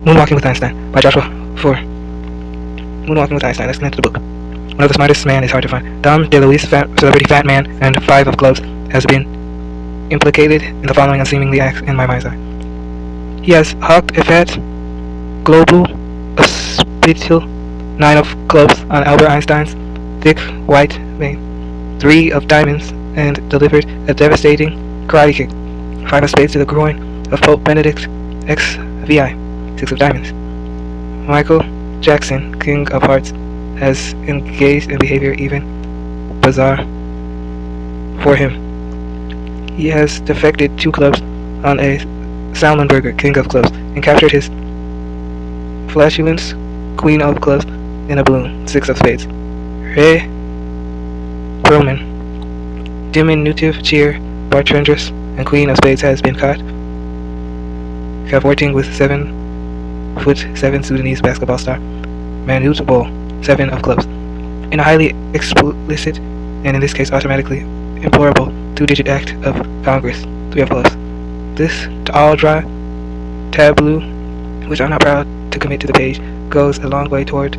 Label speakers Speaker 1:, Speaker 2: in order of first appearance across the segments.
Speaker 1: Moonwalking with Einstein by Joshua Foer. Moonwalking with Einstein. Let's connect to the book. One of the smartest man is hard to find. Dom DeLuise, celebrity fat man, and 5 of clubs, has been implicated in the following unseemly acts in my mind's eye. He has hawked a fat, global, hospital 9 of clubs on Albert Einstein's thick white vein, 3 of diamonds, and delivered a devastating karate kick, 5 of spades to the groin of Pope Benedict XVI, 6 of diamonds. Michael Jackson, king of hearts, has engaged in behavior even bizarre for him. He has defected 2 clubs on a Salmonberger, king of clubs, and captured his flatulence, queen of clubs, in a balloon, 6 of spades. Ray Perlman, diminutive cheer bartendress and queen of spades, has been caught cavorting with 7'7" Sudanese basketball star Manute Bol, 7 of clubs, in a highly explicit, and in this case automatically implorable, 2-digit act of Congress, 3 of clubs. This all dry tableau, which I'm not proud to commit to the page, goes a long way toward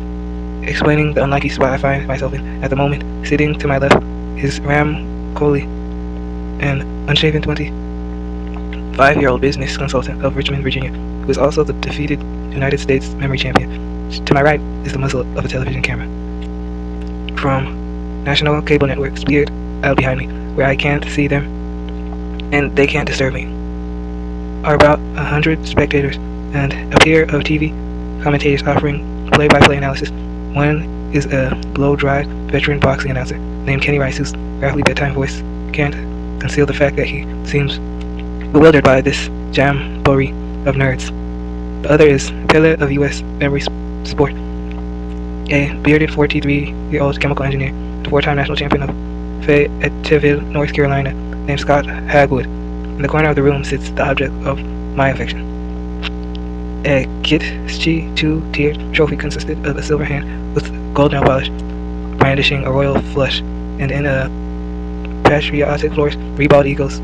Speaker 1: explaining the unlucky spot I find myself in at the moment. Sitting to my left is Ram Kohli, an unshaven 25-year-old business consultant of Richmond, Virginia, who is also the defeated United States memory champion. To my right is the muzzle of a television camera from National Cable Network's weird out behind me, where I can't see them and they can't disturb me, are about 100 spectators and a pair of TV commentators offering play-by-play analysis. One is a blow-dried veteran boxing announcer named Kenny Rice, whose gravelly bedtime voice can't conceal the fact that he seems bewildered by this jamboree of nerds. The other is Pele of U.S. memory sport, a bearded 43-year-old chemical engineer and 4-time national champion of Fayetteville, North Carolina, named Scott Hagwood. In the corner of the room sits the object of my affection. A Kitschy 2-tiered trophy consisted of a silver hand with gold nail polish, brandishing a royal flush, and in a patriotic flourish, 3 bald eagles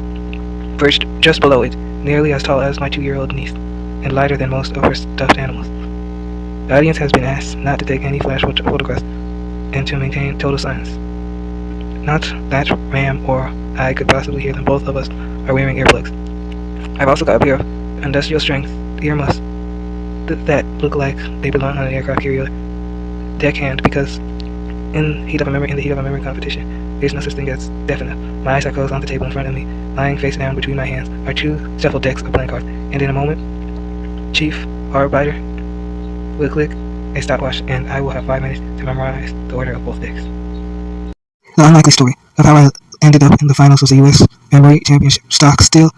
Speaker 1: perched just below it, nearly as tall as my 2-year-old niece, and lighter than most of her stuffed animals. The audience has been asked not to take any flash photographs and to maintain total silence. Not that Ram or I could possibly hear them. Both of us are wearing earplugs. I've also got a pair of industrial strength earmuffs that look like they belong on an aircraft carrier deckhand, because in the heat of a memory competition, there's no such thing as deaf enough. My eyes are closed on the table in front of me. Lying face down between my hands are 2 shuffled decks of playing cards, and in a moment, Chief Arbiter will click a stopwatch, and I will have 5 minutes to memorize the order of both decks. The unlikely story of how I ended up in the finals of the U.S. Memory Championship, stock still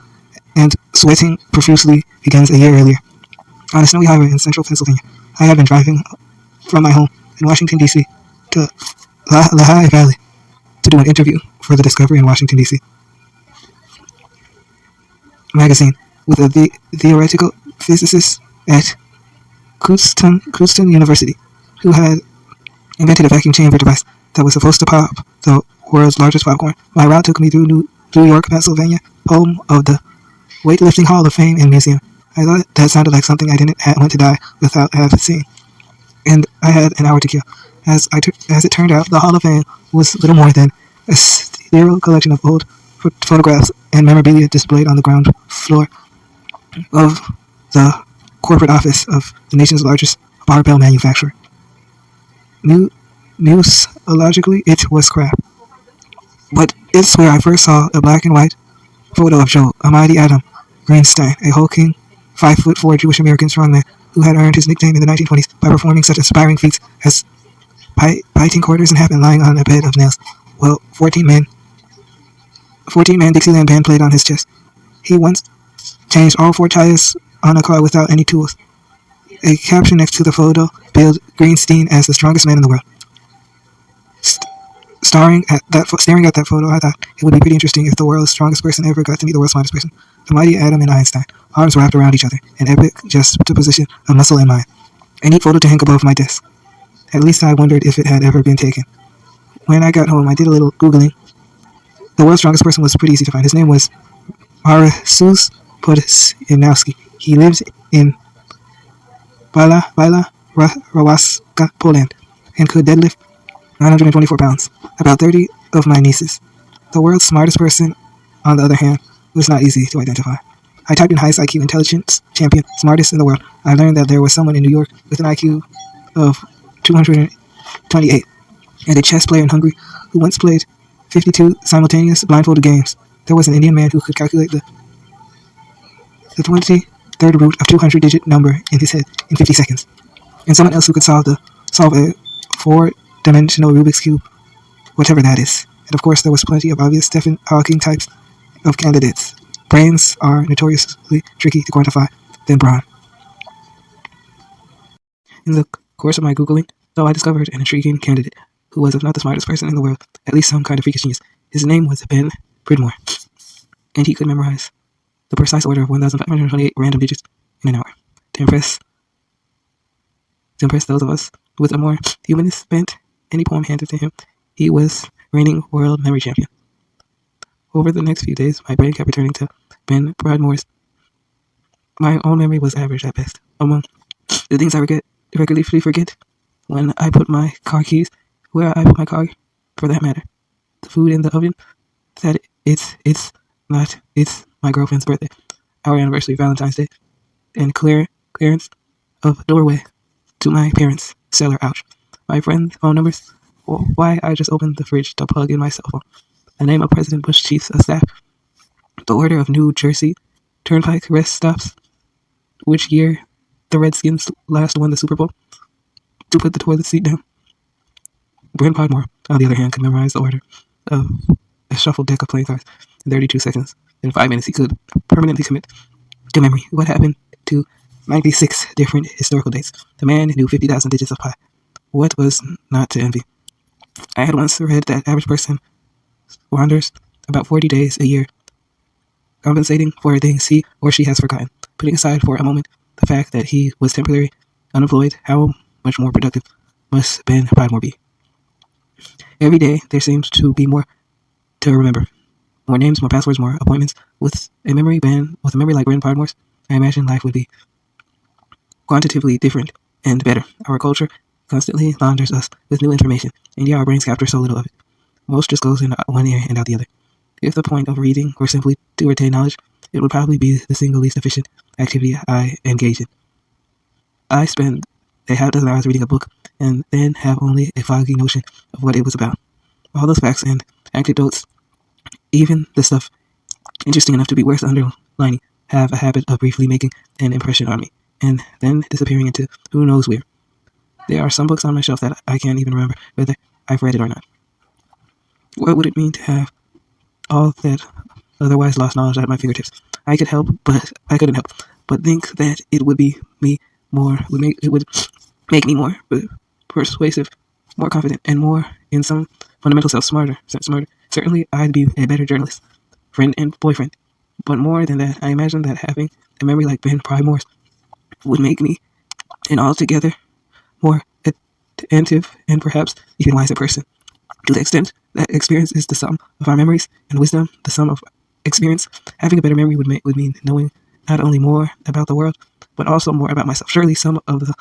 Speaker 1: and sweating profusely, begins a year earlier. On a snowy highway in central Pennsylvania, I had been driving from my home in Washington, D.C. to Lehigh Valley to do an interview for the Discovery in Washington, D.C. magazine with a theoretical physicist at Cookston University, who had invented a vacuum chamber device that was supposed to pop the world's largest popcorn. My route took me through New York, Pennsylvania, home of the Weightlifting Hall of Fame and Museum. I thought that sounded like something I didn't want to die without having seen, and I had an hour to kill. As it turned out, the Hall of Fame was little more than a sterile collection of old photographs and memorabilia displayed on the ground floor of the corporate office of the nation's largest barbell manufacturer. Museologically, it was crap. But it's where I first saw a black and white photo of Joe, a mighty Adam Greenstein, a hulking 5'4" Jewish American strongman who had earned his nickname in the 1920s by performing such inspiring feats as biting quarters in half and lying on a bed of nails, while 14-man Dixieland band played on his chest. He once changed all 4 tires on a car without any tools. A caption next to the photo billed Greenstein as the strongest man in the world. Staring at that photo, I thought it would be pretty interesting if the world's strongest person ever got to meet the world's smartest person. The mighty Adam and Einstein, arms wrapped around each other, an epic juxtaposition of muscle and mind. A neat photo to hang above my desk. At least I wondered if it had ever been taken. When I got home, I did a little Googling. The world's strongest person was pretty easy to find. His name was Marcus Podsianowski. He lives in Wrocławska, Poland, and could deadlift 924 pounds, about 30 of my nieces. The world's smartest person, on the other hand, was not easy to identify. I typed in highest IQ intelligence champion, smartest in the world. I learned that there was someone in New York with an IQ of 228, and a chess player in Hungary who once played 52 simultaneous blindfolded games. There was an Indian man who could calculate the 23rd root of 200-digit number in his head in 50 seconds, and someone else who could solve a four-dimensional Rubik's Cube, whatever that is. And of course, there was plenty of obvious Stephen Hawking types of candidates. Brains are notoriously tricky to quantify than brawn. In the course of my Googling, though, I discovered an intriguing candidate who was, if not the smartest person in the world, at least some kind of freakish genius. His name was Ben Pridmore, and he could memorize the precise order of 1,528 random digits in an hour. To impress those of us with a more humanist bent, any poem handed to him, he was reigning world memory champion. Over the next few days, my brain kept returning to Ben Pridmore's. My own memory was average at best. Among the things I regularly forget, when I put my car keys where I put my car, for that matter, the food in the oven, that it's my girlfriend's birthday, our anniversary, Valentine's Day, and clearance of doorway to my parents' cellar, ouch. My friends' phone numbers, why I just opened the fridge to plug in my cell phone. The name of President Bush chiefs of staff, the order of New Jersey Turnpike rest stops, which year the Redskins last won the Super Bowl, to put the toilet seat down. Brent Podmore, on the other hand, could memorize the order of a shuffled deck of playing cards in 32 seconds. In 5 minutes, he could permanently commit to memory what happened to 96 different historical dates. The man knew 50,000 digits of pi. What was not to envy? I had once read that average person wanders about 40 days a year, compensating for things he or she has forgotten. Putting aside for a moment the fact that he was temporarily unemployed, how much more productive must Ben Pridmore be? Every day, there seems to be more to remember. More names, more passwords, more appointments. With a memory like Ben Pridmore's, I imagine life would be quantitatively different and better. Our culture constantly launders us with new information, and yet our brains capture so little of it. Most just goes in one ear and out the other. If the point of reading were simply to retain knowledge, it would probably be the single least efficient activity I engage in. I spend a half dozen hours reading a book, and then have only a foggy notion of what it was about. All those facts and anecdotes, even the stuff interesting enough to be worth underlining, have a habit of briefly making an impression on me, and then disappearing into who knows where. There are some books on my shelf that I can't even remember whether I've read it or not. What would it mean to have all that otherwise lost knowledge at my fingertips? I couldn't help but think that it would be me more, it would make me more persuasive, more confident, and more, in some fundamental sense, smarter. Certainly, I'd be a better journalist, friend, and boyfriend. But more than that, I imagine that having a memory like Ben Pridmore's would make me an altogether more attentive and perhaps even wiser person. To the extent that experience is the sum of our memories, and wisdom the sum of experience, having a better memory would mean knowing not only more about the world, but also more about myself. Surely some of the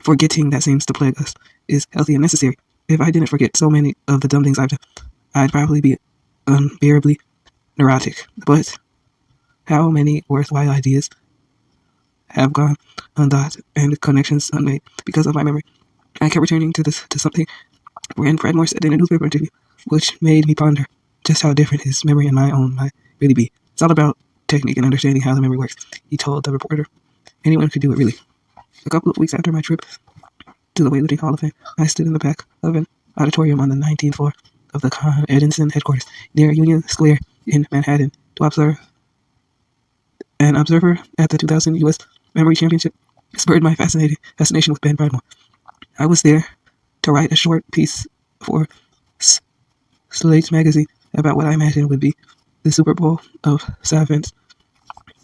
Speaker 1: forgetting that seems to plague us is healthy and necessary. If I didn't forget so many of the dumb things I've done, I'd probably be unbearably neurotic. But how many worthwhile ideas have gone unthought and connections unmade because of my memory? I kept returning to something Brent Pridmore said in a newspaper interview, which made me ponder just how different his memory and my own might really be. It's all about technique and understanding how the memory works, he told the reporter. Anyone could do it, really. A couple of weeks after my trip to the Weightlifting Hall of Fame, I stood in the back of an auditorium on the 19th floor of the Con Edison headquarters near Union Square in Manhattan to observe. An observer at the 2000 U.S. Memory Championship spurred my fascination with Ben Pridmore. I was there to write a short piece for Slate magazine about what I imagined would be the Super Bowl of savants.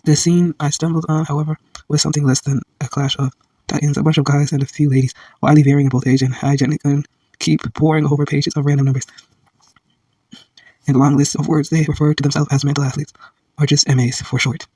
Speaker 1: The scene I stumbled on, however, was something less than a clash of titans. A bunch of guys and a few ladies, widely varying in both age and hygienic, and keep poring over pages of random numbers and long lists of words they refer to themselves as mental athletes, or just MAs for short.